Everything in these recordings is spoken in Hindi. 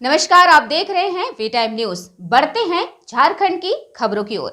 नमस्कार, आप देख रहे हैं वी टाइम न्यूज। बढ़ते हैं झारखंड की खबरों की ओर।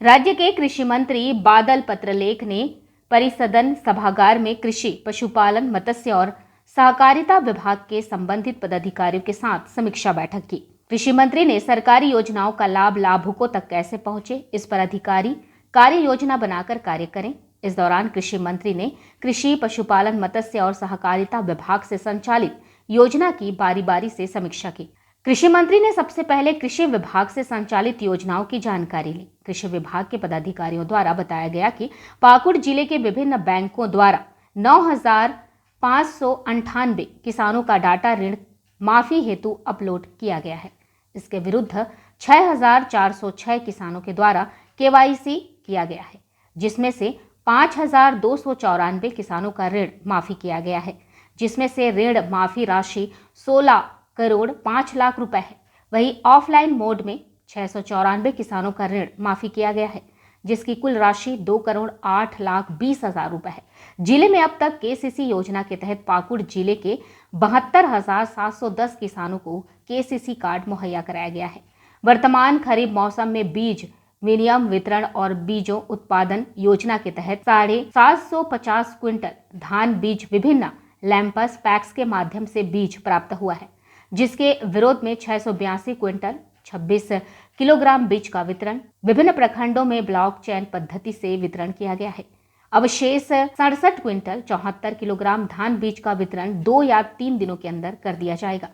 राज्य के कृषि मंत्री बादल पत्रलेख ने परिसदन सभागार में कृषि, पशुपालन, मत्स्य और सहकारिता विभाग के संबंधित पदाधिकारियों के साथ समीक्षा बैठक की। कृषि मंत्री ने सरकारी योजनाओं का लाभ लाभुकों तक कैसे पहुंचे, इस पर अधिकारी कार्य योजना बनाकर कार्य करें। इस दौरान कृषि मंत्री ने कृषि, पशुपालन, मत्स्य और सहकारिता विभाग से संचालित योजना की बारी बारी से समीक्षा की। कृषि मंत्री ने सबसे पहले कृषि विभाग से संचालित योजनाओं की जानकारी ली। कृषि विभाग के पदाधिकारियों द्वारा बताया गया कि पाकुड़ जिले के विभिन्न बैंकों द्वारा 9,598 किसानों का डाटा ऋण माफी हेतु अपलोड किया गया है। इसके विरुद्ध 6,406 किसानों के द्वारा KYC किया गया है, जिसमें से 5,294 किसानों का ऋण माफी किया गया है, जिसमें से ऋण माफी राशि 16 करोड़ 5 लाख रुपए है। वहीं ऑफलाइन मोड में 694 किसानों का ऋण माफी किया गया है, जिसकी कुल राशि 2 करोड़ 8 लाख 20 हजार रुपए है। जिले में अब तक KCC योजना के तहत पाकुड़ जिले के 72,710 किसानों को KCC कार्ड मुहैया कराया गया है। वर्तमान खरीफ मौसम में बीज विनियम वितरण और बीजों उत्पादन योजना के तहत 750 क्विंटल धान बीज विभिन्न लैंपस पैक्स के माध्यम से बीज प्राप्त हुआ है, जिसके विरोध में 682 क्विंटल 26 किलोग्राम बीज का वितरण विभिन्न प्रखंडों में ब्लॉक चेन पद्धति से वितरण किया गया है। अब शेष 67 क्विंटल 74 किलोग्राम धान बीज का वितरण 2 या 3 दिनों के अंदर कर दिया जाएगा।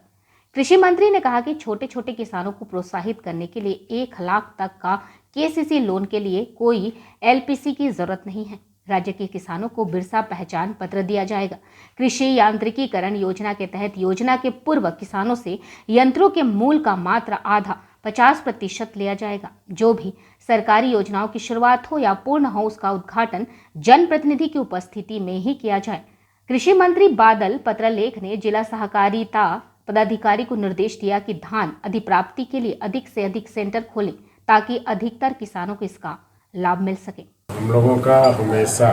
कृषि मंत्री ने कहा कि छोटे छोटे किसानों को प्रोत्साहित करने के लिए 1 लाख तक का KCC लोन के लिए कोई LPC की जरूरत नहीं है। राज्य के किसानों को बिरसा पहचान पत्र दिया जाएगा। कृषि यांत्रिकीकरण योजना के तहत योजना के पूर्व किसानों से यंत्रों के मूल्य का मात्र आधा 50% लिया जाएगा। जो भी सरकारी योजनाओं की शुरुआत हो या पूर्ण हो, उसका उद्घाटन जनप्रतिनिधि की उपस्थिति में ही किया जाए। कृषि मंत्री बादल पत्रलेख ने जिला सहकारिता पदाधिकारी को निर्देश दिया कि धान अधिप्राप्ति के लिए अधिक से अधिक सेंटर खोलें, ताकि अधिकतर किसानों को इसका लाभ मिल सके। हम लोगों का हमेशा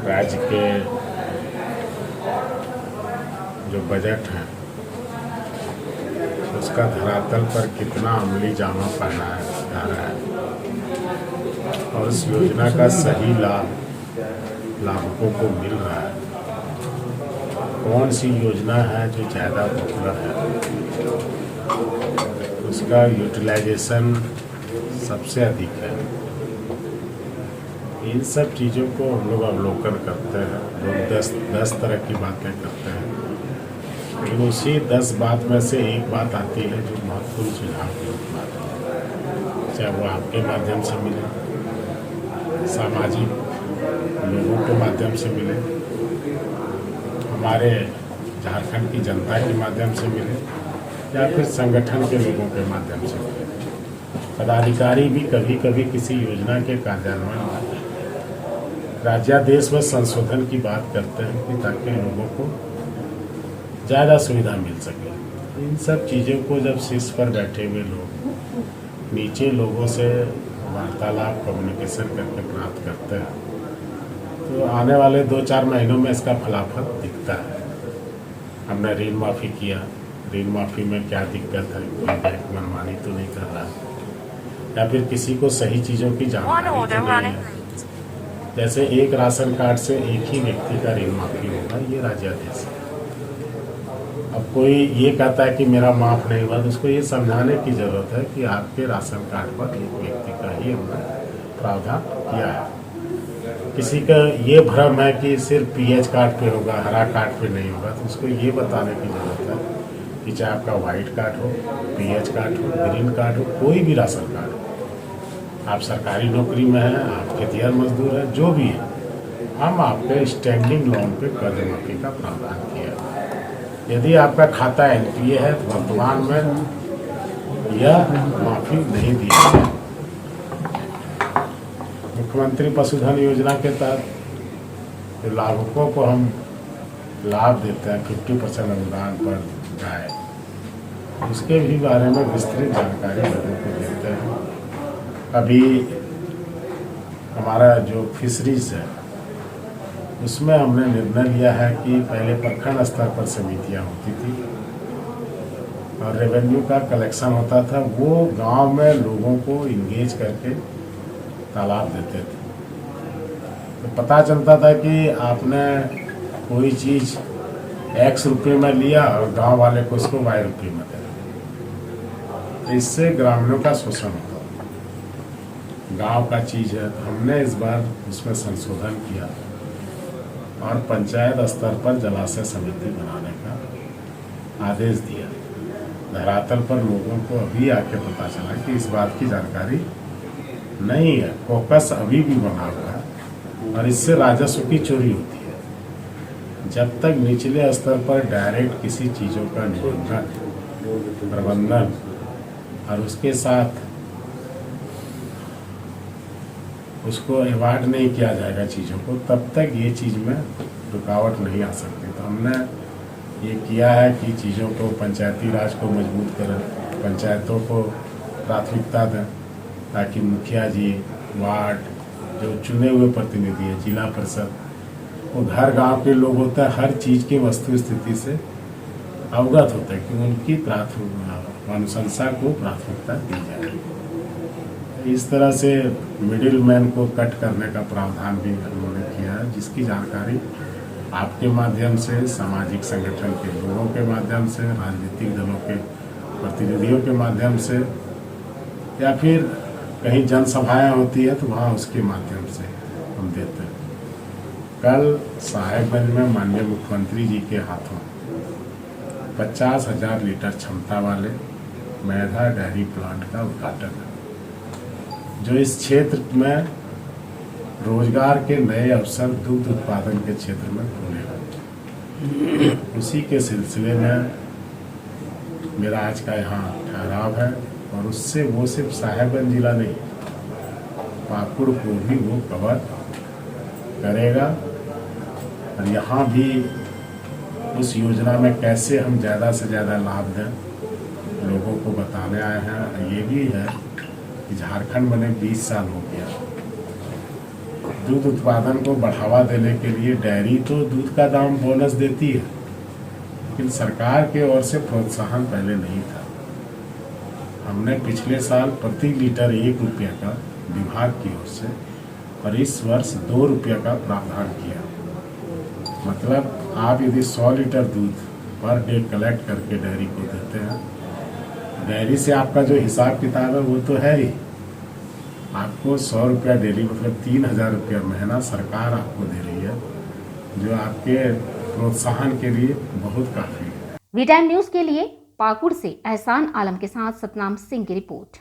राज्य के जो बजट है उसका धरातल पर कितना अमली जामा पहना जा रहा है और उस योजना का सही लाभ लाभुकों को मिल रहा है। कौन सी योजना है जो ज़्यादा पॉपुलर है, उसका यूटिलाइजेशन सबसे अधिक है। इन सब चीज़ों को हम लोग अवलोकन करते हैं। लोग 10 तरह की बातें करते हैं, लेकिन उसी 10 बात में से एक बात आती है जो महत्वपूर्ण सुझाव की बात है, चाहे वो आपके माध्यम से मिले, सामाजिक लोगों के माध्यम से मिले, हमारे झारखंड की जनता के माध्यम से मिले, या फिर संगठन के लोगों के माध्यम से मिले। पदाधिकारी भी कभी कभी किसी योजना के कार्यान्वयन में राज्यादेश में संशोधन की बात करते हैं कि ताकि लोगों को ज़्यादा सुविधा मिल सके। इन सब चीज़ों को जब शीर्ष पर बैठे हुए लोग नीचे लोगों से वार्तालाप कम्युनिकेशन करके प्राप्त करते हैं, तो आने वाले 2-4 महीनों में इसका फलाफल दिखता है। हमने ऋण माफ़ी किया, ऋण माफ़ी में क्या दिक्कत है, कोई बैंक मनमानी तो नहीं कर रहा है, या फिर किसी को सही चीज़ों की जानकारी तो नहीं है। जैसे एक राशन कार्ड से एक ही व्यक्ति का ऋण माफ़ी होगा, ये राज्यादेश है। अब कोई ये कहता है कि मेरा माफ़ नहीं हुआ, तो उसको ये समझाने की ज़रूरत है कि आपके राशन कार्ड पर एक व्यक्ति का ही हमने प्रावधान किया है। किसी का ये भ्रम है कि सिर्फ PH कार्ड पे होगा, हरा कार्ड पे नहीं होगा, तो उसको ये बताने की ज़रूरत है कि चाहे आपका वाइट कार्ड हो, PH कार्ड हो, ग्रीन कार्ड हो, कोई भी राशन कार्ड हो, आप सरकारी नौकरी में हैं, आप खेतिहर मजदूर हैं, जो भी है, हम आपके स्टैंडिंग लोन पे कर्ज माफी का प्रावधान किया। यदि आपका खाता NPA है तो वर्तमान में यह माफी नहीं दी है। मुख्यमंत्री पशुधन योजना के तहत लाभुकों को हम लाभ देते हैं 50% अनुदान पर गाय, उसके भी बारे में विस्तृत जानकारी लोगों को देते हैं। अभी हमारा जो फिशरीज है उसमें हमने निर्णय लिया है कि पहले प्रखंड स्तर पर समितियां होती थी और रेवेन्यू का कलेक्शन होता था, वो गांव में लोगों को इंगेज करके तालाब देते थे। तो पता चलता था कि आपने कोई चीज़ X रुपये में लिया और गांव वाले को उसको Y रुपये में दे दिया। तो इससे ग्रामीणों का शोषण होता था। गांव का चीज़ है, तो हमने इस बार उसमें संशोधन किया और पंचायत स्तर पर जलाशय समिति बनाने का आदेश दिया। धरातल पर लोगों को अभी आके पता चला कि इस बात की जानकारी नहीं है। फोकस अभी भी बना हुआ है और इससे राजस्व की चोरी होती है। जब तक निचले स्तर पर डायरेक्ट किसी चीज़ों का निबंधन, प्रबंधन और उसके साथ उसको अवॉइड नहीं किया जाएगा चीज़ों को, तब तक ये चीज़ में रुकावट नहीं आ सकती। तो हमने ये किया है कि चीज़ों को, पंचायती राज को मजबूत करें, पंचायतों को प्राथमिकता दें ताकि मुखिया जी, वार्ड, जो चुने हुए प्रतिनिधि हैं, जिला परिषद, वो घर गांव के लोग होते हैं, हर चीज़ की वस्तु स्थिति से अवगत होते हैं कि उनकी अनुशंसा को प्राथमिकता दी जाए। इस तरह से मिडिल मैन को कट करने का प्रावधान भी उन्होंने किया है, जिसकी जानकारी आपके माध्यम से, सामाजिक संगठन के लोगों के माध्यम से, राजनीतिक दलों के प्रतिनिधियों के माध्यम से, या फिर कहीं जनसभाएं होती है तो वहाँ उसके माध्यम से हम देते हैं। कल साहेबगंज में माननीय मुख्यमंत्री जी के हाथों 50,000 लीटर क्षमता वाले मेधा डेयरी प्लांट का उद्घाटन है, जो इस क्षेत्र में रोजगार के नए अवसर दुग्ध उत्पादन के क्षेत्र में खुलेगा। उसी के सिलसिले में मेरा आज का यहाँ ठहराव है और उससे वो सिर्फ साहेबगंज जिला नहीं, पाकुड़ को भी वो कवर करेगा। और यहाँ भी उस योजना में कैसे हम ज़्यादा से ज़्यादा लाभ दें लोगों को बताने आए हैं। और ये भी है कि झारखंड बने 20 साल हो गया, दूध उत्पादन को बढ़ावा देने के लिए डेयरी तो दूध का दाम बोनस देती है, लेकिन सरकार के ओर से प्रोत्साहन पहले नहीं था। हमने पिछले साल प्रति लीटर 1 रुपये का विभाग की ओर से और इस वर्ष 2 रुपये का प्रावधान किया। मतलब आप यदि 100 लीटर दूध पर डे कलेक्ट करके डेयरी को देते हैं, डेयरी से आपका जो हिसाब किताब है वो तो है ही, आपको 100 रुपया डेली मतलब 3,000 रुपया महीना सरकार आपको दे रही है, जो आपके प्रोत्साहन के लिए बहुत काफ़ी है। वी टाइम न्यूज़ के लिए पाकुड़ से एहसान आलम के साथ सतनाम सिंह की रिपोर्ट।